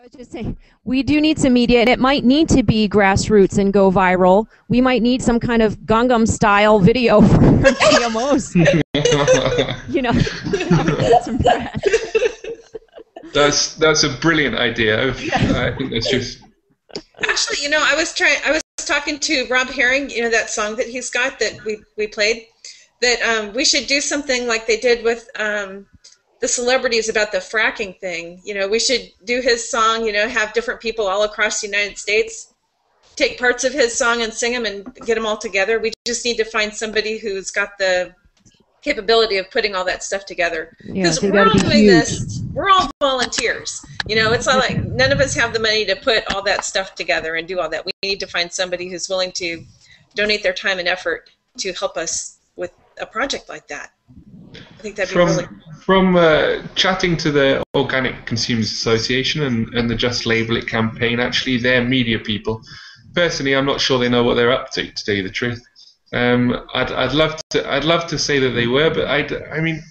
was just saying, we do need some media, and it might need to be grassroots and go viral. We might need some kind of Gangnam style video for GMOs. You know, some bread. That's a brilliant idea. I think that's just. Actually, you know, I was talking to Rob Herring. You know that song that he's got that we played. That we should do something like they did with the celebrities about the fracking thing. You know, we should do his song. You know, have different people all across the United States take parts of his song and sing them and get them all together. We just need to find somebody who's got the capability of putting all that stuff together. Because we're all doing this. We're all volunteers. You know, it's not like none of us have the money to put all that stuff together and do all that. We need to find somebody who's willing to donate their time and effort to help us with a project like that. I think that'd be really cool. From chatting to the Organic Consumers Association and the Just Label It campaign, actually they're media people. Personally, I'm not sure they know what they're up to tell you the truth. I'd love to say that they were, but I mean,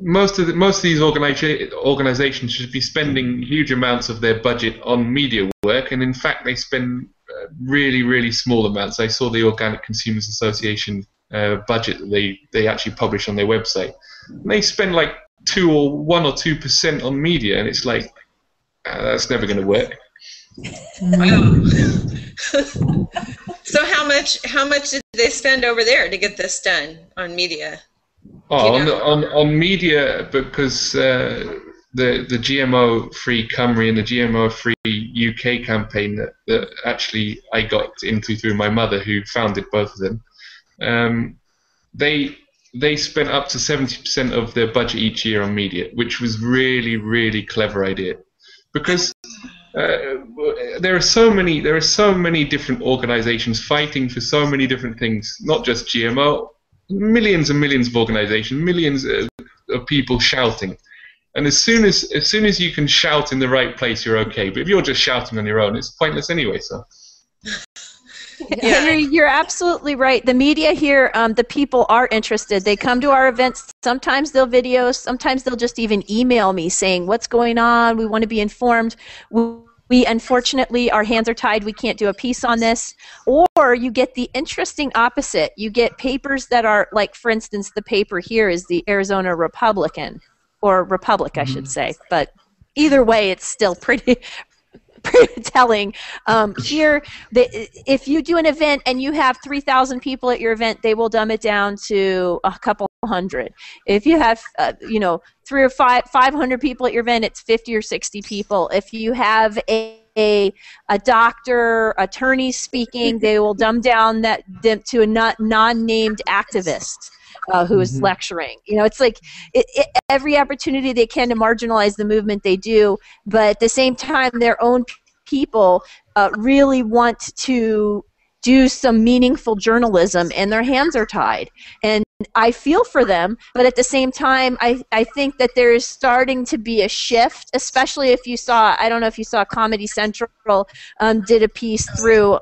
most of these organizations should be spending huge amounts of their budget on media work, and in fact they spend really, really small amounts. I saw the Organic Consumers Association budget that they actually publish on their website. And they spend like 1 or 2% on media, and it's like that's never going to work. Wow. So how much did they spend over there to get this done on media? Oh, on media, because the GMO-free Cymru and the GMO-free UK campaign that actually I got into through my mother, who founded both of them. They spent up to 70% of their budget each year on media, which was really, really clever idea, because there are so many different organizations fighting for so many different things, not just GMO. Millions and millions of organizations, millions of people shouting, and as soon as you can shout in the right place, you're okay. But if you're just shouting on your own, it's pointless anyway. So. Yeah. Henry, you're absolutely right. The media here, the people are interested. They come to our events. Sometimes they'll video. Sometimes they'll just even email me saying, what's going on? We want to be informed. We unfortunately, our hands are tied. We can't do a piece on this. Or you get the interesting opposite. You get papers that are, like, for instance, the paper here is the Arizona Republican, or Republic, I should say. But either way, it's still pretty telling. Here, if you do an event and you have 3,000 people at your event, they will dumb it down to a couple hundred. If you have, 3 or 500 people at your event, it's 50 or 60 people. If you have a doctor, attorney speaking, they will dumb down them to a non-named activist who is lecturing. You know, it's like every opportunity they can to marginalize the movement they do, but at the same time, their own people really want to do some meaningful journalism, and their hands are tied. And I feel for them, but at the same time, I think that there is starting to be a shift, especially if you saw, I don't know if you saw Comedy Central did a piece through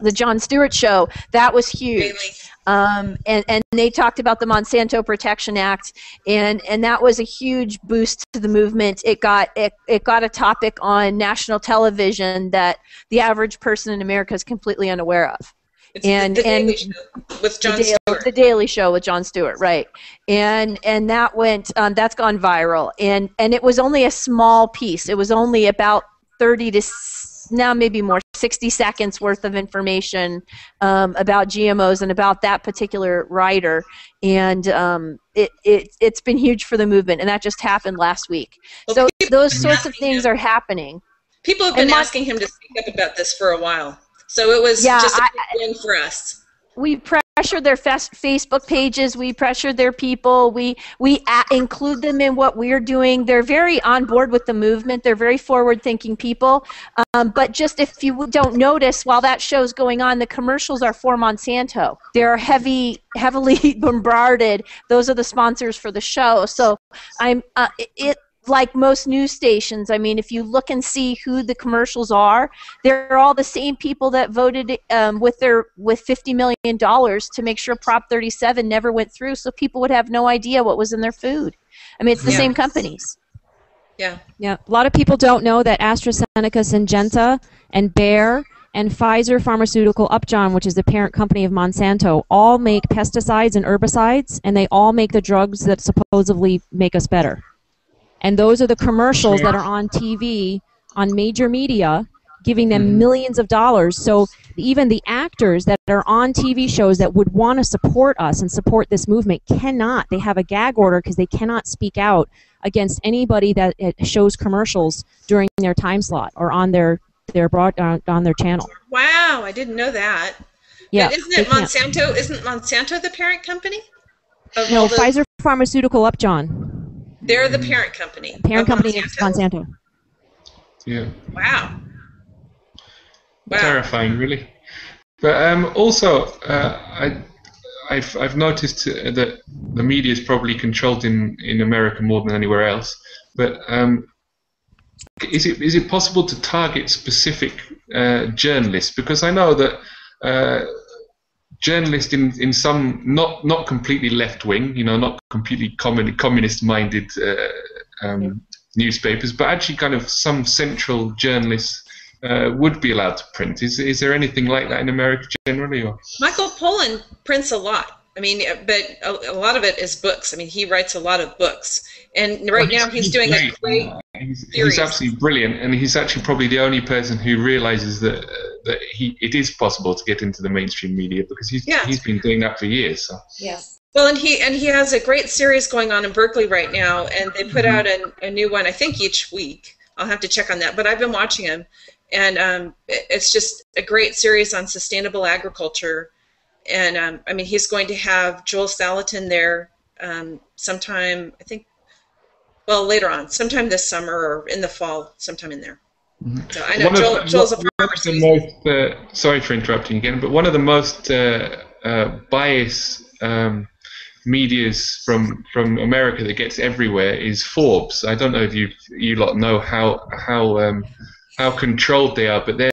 the Jon Stewart show. That was huge. And they talked about the Monsanto Protection Act, and that was a huge boost to the movement. It got a topic on national television that the average person in America is completely unaware of. It's the Daily Show with Jon Stewart. The Daily Show with Jon Stewart, right? And that went that's gone viral, and it was only a small piece. It was only about 30 to now maybe more 60 seconds worth of information about GMOs and about that particular writer, and it's been huge for the movement, and that just happened last week. Well, so those sorts of things are happening. People have been asking him to speak up about this for a while, so it was just a big win for us. We pressure their Facebook pages. We pressure their people. We include them in what we're doing. They're very on board with the movement. They're very forward-thinking people. But just if you don't notice, while that show's going on, the commercials are for Monsanto. They're heavily bombarded. Those are the sponsors for the show. So like most news stations, I mean, if you look and see who the commercials are, they're all the same people that voted with $50 million to make sure Prop 37 never went through, so people would have no idea what was in their food. I mean, it's the same companies. Yeah. Yeah. A lot of people don't know that AstraZeneca, Syngenta, and Bayer, and Pfizer Pharmaceutical Upjohn, which is the parent company of Monsanto, all make pesticides and herbicides, and they all make the drugs that supposedly make us better. And those are the commercials that are on TV, on major media, giving them millions of dollars. So even the actors that are on TV shows that would want to support us and support this movement cannot. They have a gag order because they cannot speak out against anybody that shows commercials during their time slot or on their on their channel. Wow, I didn't know that. Yeah, but isn't it Monsanto? Isn't Monsanto the parent company? No, Pfizer Pharmaceutical Upjohn. They're the parent company. Parent company is Monsanto. Yeah. Wow. Terrifying, really. But also, I've noticed that the media is probably controlled in America more than anywhere else. But is it possible to target specific journalists? Because I know that journalists in some not completely left wing, not completely communist minded newspapers, but actually kind of some central journalists would be allowed to print. Is there anything like that in America generally? Or? Michael Pollan prints a lot. I mean, but a lot of it is books. I mean, he writes a lot of books, and right now he's doing a great series. He's absolutely brilliant, and he's actually probably the only person who realizes that it is possible to get into the mainstream media, because he's been doing that for years. So. Yes. Well, and he has a great series going on in Berkeley right now, and they put out a new one, I think, each week. I'll have to check on that, but I've been watching him, and it's just a great series on sustainable agriculture. And I mean, he's going to have Joel Salatin there sometime, I think, well, later on, sometime this summer or in the fall, sometime in there. So I know Joel's a farmer. Sorry for interrupting again, but one of the most biased medias from America that gets everywhere is Forbes. I don't know if you lot know how controlled they are, but they're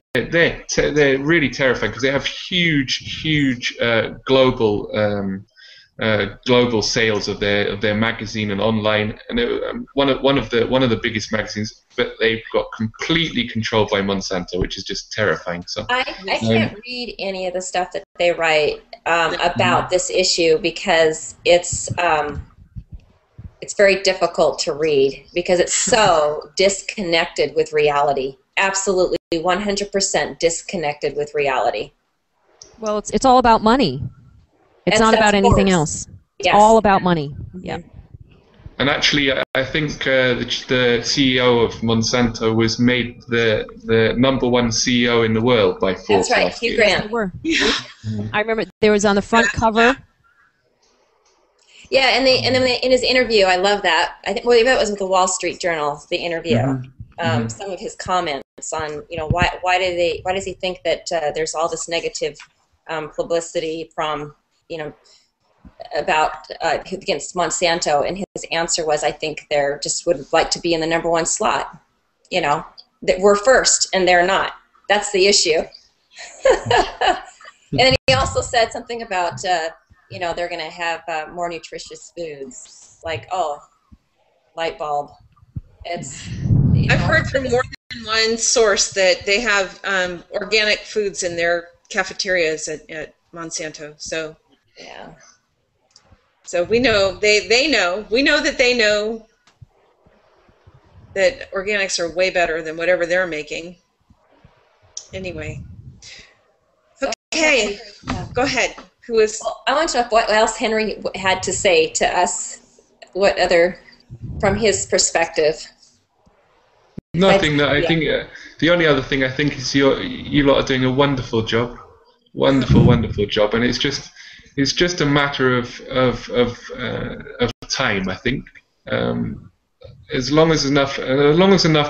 really terrifying, because they have huge global sales of their magazine and online, and one of the biggest magazines, but they've got completely controlled by Monsanto, which is just terrifying. So I can't read any of the stuff that they write about this issue, because it's very difficult to read, because it's so disconnected with reality. Absolutely 100% disconnected with reality. Well, it's all about money. It's not about anything else. It's all about money. Yeah. And actually, I think the CEO of Monsanto was made the #1 CEO in the world by Forbes. That's right, Hugh Grant. I remember there was on the front cover. Yeah, and then in his interview, I love that. I think that was with the Wall Street Journal, the interview. Some of his comments on, why does he think that there's all this negative publicity from, about against Monsanto, and his answer was, I think they're just would like to be in the #1 slot. That we're first and they're not. That's the issue. And then he also said something about, they're going to have more nutritious foods, like, light bulb. I've heard from more than one source that they have organic foods in their cafeterias at Monsanto. So yeah. So we know they know. We know that they know that organics are way better than whatever they're making. Anyway. Okay. Go ahead. Who is? Well, I want to know what else Henry had to say to us. What other, from his perspective? Nothing. I think the only other thing I think is you lot are doing a wonderful job, wonderful job, and it's just a matter of time. I think as long as enough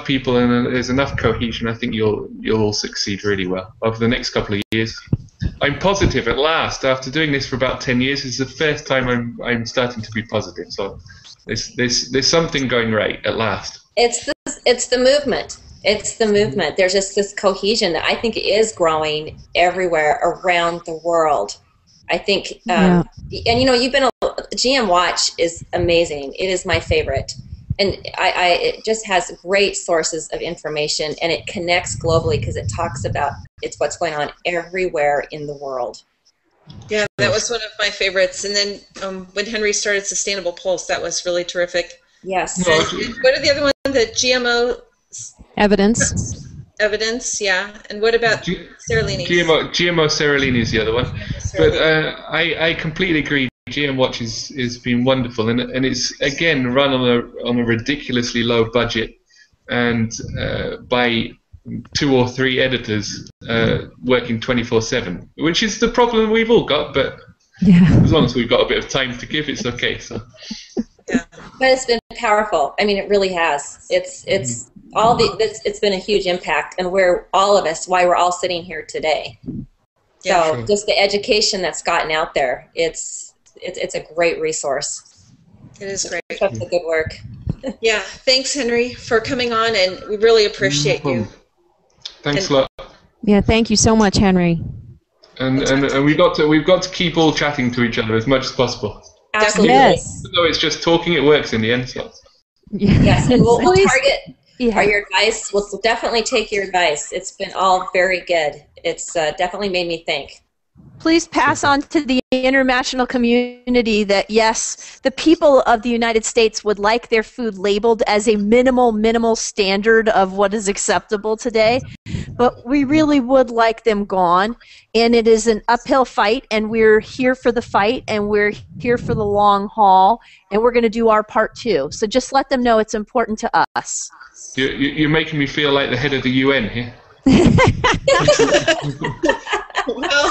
people and there's enough cohesion, I think you'll all succeed really well over the next couple of years. I'm positive at last. After doing this for about 10 years, it's the first time I'm starting to be positive. So there's something going right at last. It's the movement. It's the movement. There's just this cohesion that I think is growing everywhere around the world. I think, and you've been GM Watch is amazing. It is my favorite, and it just has great sources of information, and it connects globally because it talks about what's going on everywhere in the world. Yeah, that was one of my favorites. And then when Henry started Sustainable Pulse, that was really terrific. Yes. And what are the other ones? The GMO Evidence. Evidence, yeah. And what about Seralini? GMO Seralini is the other one. But I completely agree. GM Watch has been wonderful, and it's again run on a ridiculously low budget, and by 2 or 3 editors working 24/7, which is the problem we've all got. But as long as we've got a bit of time to give, it's okay. So. Yeah. But it's been powerful. I mean, it really has. It's been a huge impact, and why we're all sitting here today. Yeah. So just the education that's gotten out there, it's a great resource. It is great. Keep up the good work. Yeah, thanks, Henry, for coming on, and we really appreciate you. Thanks a lot. Yeah, thank you so much, Henry. And we've got to keep all chatting to each other as much as possible. Absolutely. Yes. Though it's just talking, it works in the end. So. Yes, and we'll target your advice. We'll definitely take your advice. It's been all very good. It's definitely made me think. Please pass on to the international community that, yes, the people of the United States would like their food labeled as a minimal standard of what is acceptable today, but we really would like them gone, and it is an uphill fight, and we're here for the fight, and we're here for the long haul, and we're going to do our part too. So just let them know it's important to us. You're making me feel like the head of the UN here. Well,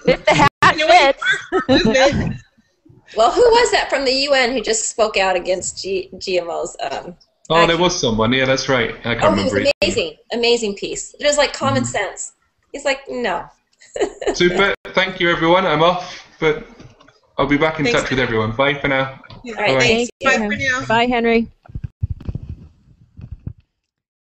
if the hat fits. Well, who was that from the UN who just spoke out against GMOs? There was someone. Yeah, that's right. I can't remember. It was amazing piece. It was like common sense. He's like, no. Super. Thank you, everyone. I'm off, but I'll be back in touch with everyone. Bye for now. All right, thanks. Bye for now. Bye, Henry.